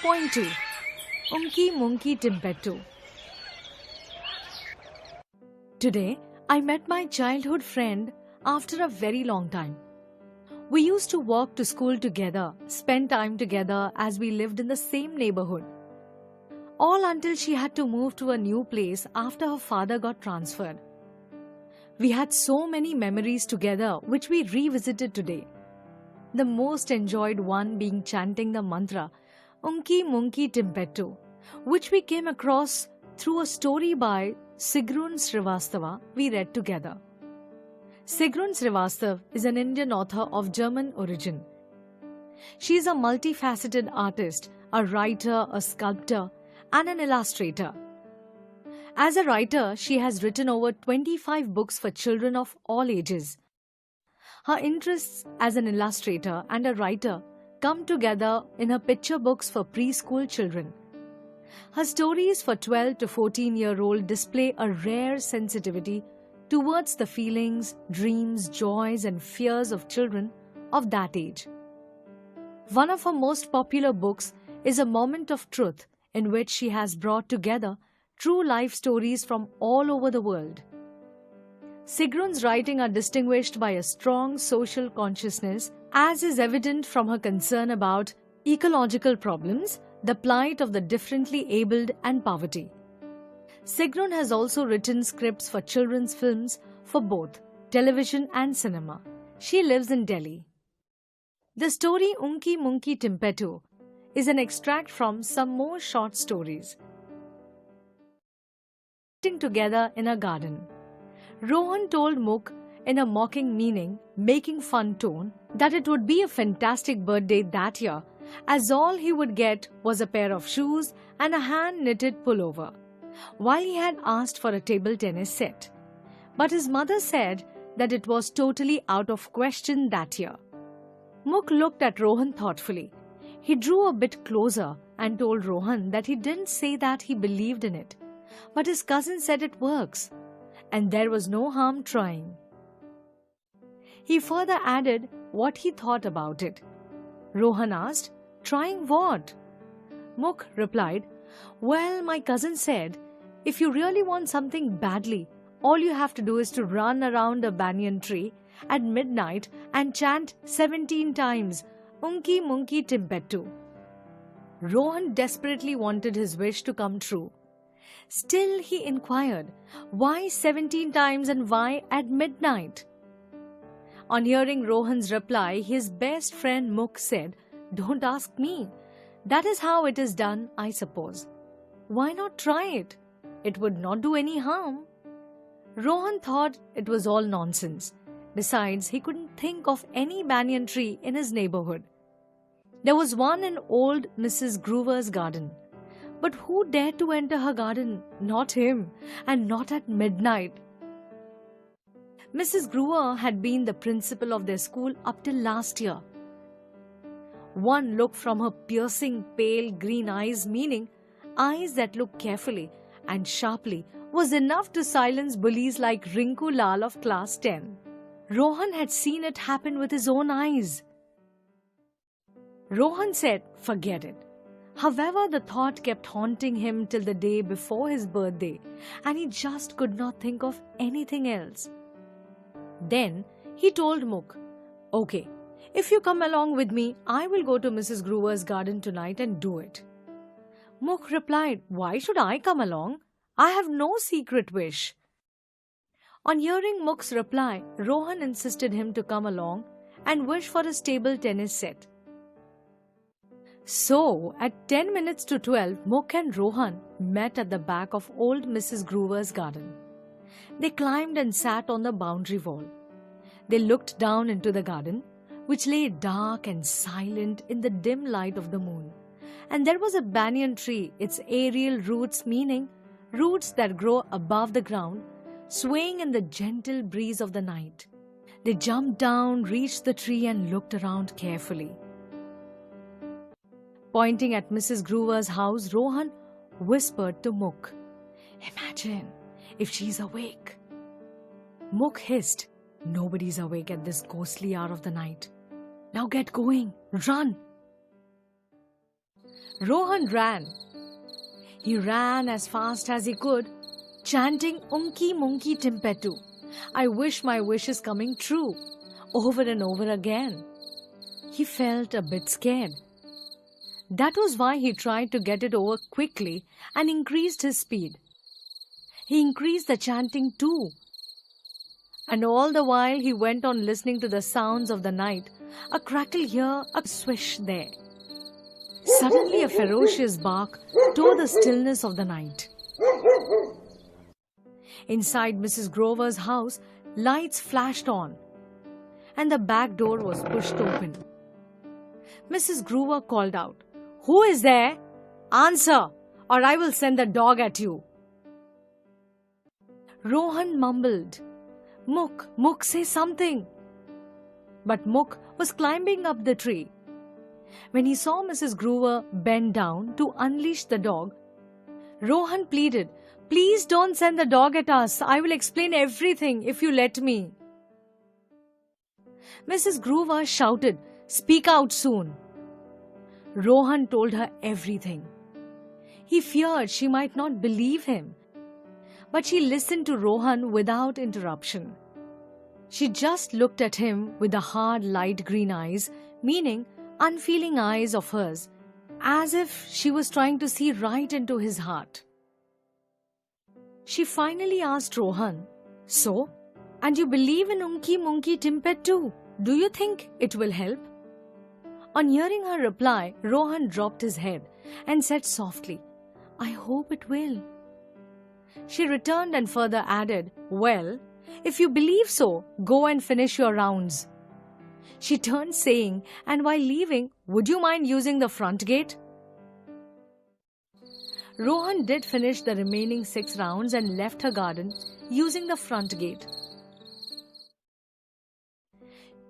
4.2 Unke Munke Timpetto. Today, I met my childhood friend after a very long time. We used to walk to school together, spend time together as we lived in the same neighborhood. All until she had to move to a new place after her father got transferred. We had so many memories together which we revisited today. The most enjoyed one being chanting the mantra Unke Munke Timpetto, which we came across through a story by Sigrun Srivastava we read together. Sigrun Srivastav is an Indian author of German origin. She is a multifaceted artist, a writer, a sculptor, and an illustrator. As a writer, she has written over 25 books for children of all ages. Her interests as an illustrator and a writer come together in her picture books for preschool children. Her stories for 12 to 14-year-old display a rare sensitivity towards the feelings, dreams, joys, and fears of children of that age. One of her most popular books is A Moment of Truth, in which she has brought together true life stories from all over the world. Sigrun's writing are distinguished by a strong social consciousness, as is evident from her concern about ecological problems, the plight of the differently abled, and poverty. Sigrun has also written scripts for children's films for both television and cinema. She lives in Delhi. The story Unke Munke Timpetto is an extract from some more short stories. Sitting together in a garden. Rohan told Mukh in a mocking meaning, making fun tone, that it would be a fantastic birthday that year, as all he would get was a pair of shoes and a hand-knitted pullover, while he had asked for a table tennis set. But his mother said that it was totally out of question that year. Mukh looked at Rohan thoughtfully. He drew a bit closer and told Rohan that he didn't say that he believed in it, but his cousin said it works, and there was no harm trying. He further added what he thought about it. Rohan asked, "Trying what?" Mukh replied, "Well, my cousin said, if you really want something badly, all you have to do is to run around a banyan tree at midnight and chant 17 times, Unke Munke Timpetto." Rohan desperately wanted his wish to come true. Still, he inquired, why 17 times and why at midnight? On hearing Rohan's reply, his best friend Mukh said, "Don't ask me. That is how it is done, I suppose. Why not try it? It would not do any harm." Rohan thought it was all nonsense. Besides, he couldn't think of any banyan tree in his neighborhood. There was one in old Mrs. Groover's garden. But who dared to enter her garden? Not him, and not at midnight. Mrs. Groover had been the principal of their school up till last year. One look from her piercing pale green eyes, meaning eyes that look carefully and sharply, was enough to silence bullies like Rinku Lal of class 10. Rohan had seen it happen with his own eyes. Rohan said, forget it. However, the thought kept haunting him till the day before his birthday, and he just could not think of anything else. Then he told Mukh, "Okay, if you come along with me, I will go to Mrs. Groover's garden tonight and do it." Mukh replied, "Why should I come along? I have no secret wish." On hearing Mukh's reply, Rohan insisted him to come along and wish for his table tennis set. So, at 10 minutes to 12, Mukh and Rohan met at the back of old Mrs. Groover's garden. They climbed and sat on the boundary wall. They looked down into the garden, which lay dark and silent in the dim light of the moon. And there was a banyan tree, its aerial roots, meaning roots that grow above the ground, swaying in the gentle breeze of the night. They jumped down, reached the tree, and looked around carefully. Pointing at Mrs. Groover's house, Rohan whispered to Mukh, "Imagine if she's awake." Mukh hissed, "Nobody's awake at this ghostly hour of the night. Now get going, run." Rohan ran. He ran as fast as he could, chanting Unke Munke Timpetoo. I wish my wish is coming true, over and over again. He felt a bit scared. That was why he tried to get it over quickly and increased his speed. He increased the chanting too. And all the while he went on listening to the sounds of the night, a crackle here, a swish there. Suddenly a ferocious bark tore the stillness of the night. Inside Mrs. Grover's house, lights flashed on, and the back door was pushed open. Mrs. Grover called out, "Who is there? Answer, or I will send the dog at you." Rohan mumbled, Muk, say something." But Muk was climbing up the tree. When he saw Mrs. Grover bend down to unleash the dog, Rohan pleaded, "Please don't send the dog at us. I will explain everything if you let me." Mrs. Grover shouted, "Speak out soon." Rohan told her everything. He feared she might not believe him, but she listened to Rohan without interruption. She just looked at him with the hard light green eyes, meaning unfeeling eyes of hers, as if she was trying to see right into his heart. She finally asked Rohan, "So, and you believe in Unke Munke Timpetoo? Do you think it will help?" On hearing her reply, Rohan dropped his head and said softly, "I hope it will." She returned and further added, "Well, if you believe so, go and finish your rounds." She turned saying, "And while leaving, would you mind using the front gate?" Rohan did finish the remaining 6 rounds and left her garden using the front gate.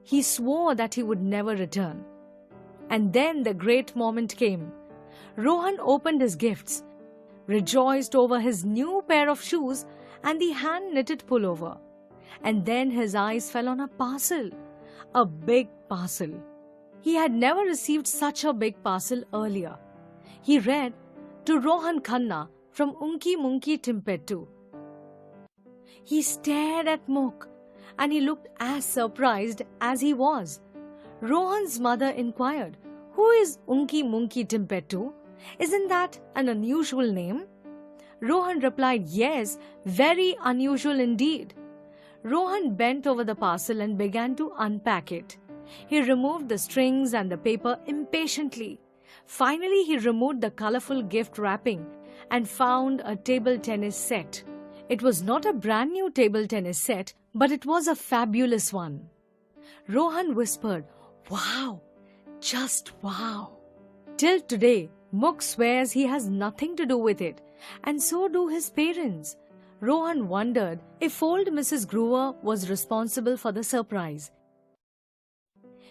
He swore that he would never return. And then the great moment came. Rohan opened his gifts, rejoiced over his new pair of shoes and the hand-knitted pullover. And then his eyes fell on a parcel, a big parcel. He had never received such a big parcel earlier. He read, "To Rohan Khanna from Unke Munke Timpetoo." He stared at Muk and he looked as surprised as he was. Rohan's mother inquired, "Who is Unke Munke Timpetoo? Isn't that an unusual name?" Rohan replied, "Yes, very unusual indeed." Rohan bent over the parcel and began to unpack it. He removed the strings and the paper impatiently. Finally, he removed the colorful gift wrapping and found a table tennis set. It was not a brand new table tennis set, but it was a fabulous one. Rohan whispered, "Wow, just wow." Till today, Muk swears he has nothing to do with it, and so do his parents. Rohan wondered if old Mrs. Grover was responsible for the surprise.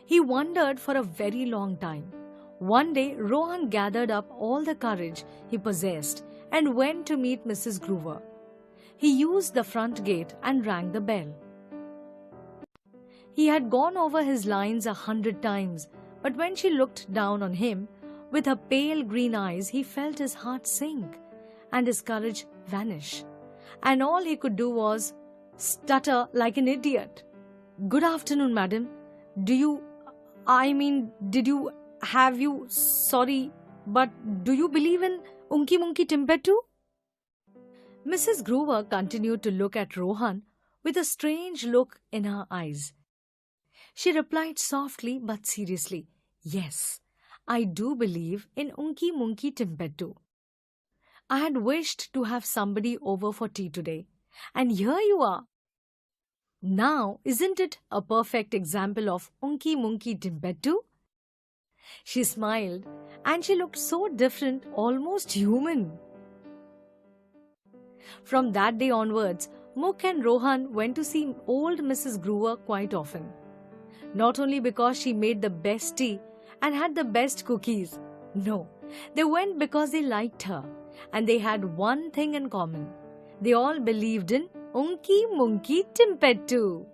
He wondered for a very long time. One day, Rohan gathered up all the courage he possessed and went to meet Mrs. Grover. He used the front gate and rang the bell. He had gone over his lines 100 times, but when she looked down on him, with her pale green eyes, he felt his heart sink and his courage vanish. And all he could do was stutter like an idiot. "Good afternoon, madam. Sorry, but do you believe in Unke Munke Timpetoo?" Mrs. Grover continued to look at Rohan with a strange look in her eyes. She replied softly but seriously, "Yes, I do believe in Unke Munke Timpetoo. I had wished to have somebody over for tea today, and here you are. Now, isn't it a perfect example of Unke Munke Timpetoo?" She smiled, and she looked so different, almost human. From that day onwards, Muk and Rohan went to see old Mrs. Grover quite often. Not only because she made the best tea and had the best cookies. No, they went because they liked her, and they had one thing in common. They all believed in Unke Munke Timpetoo.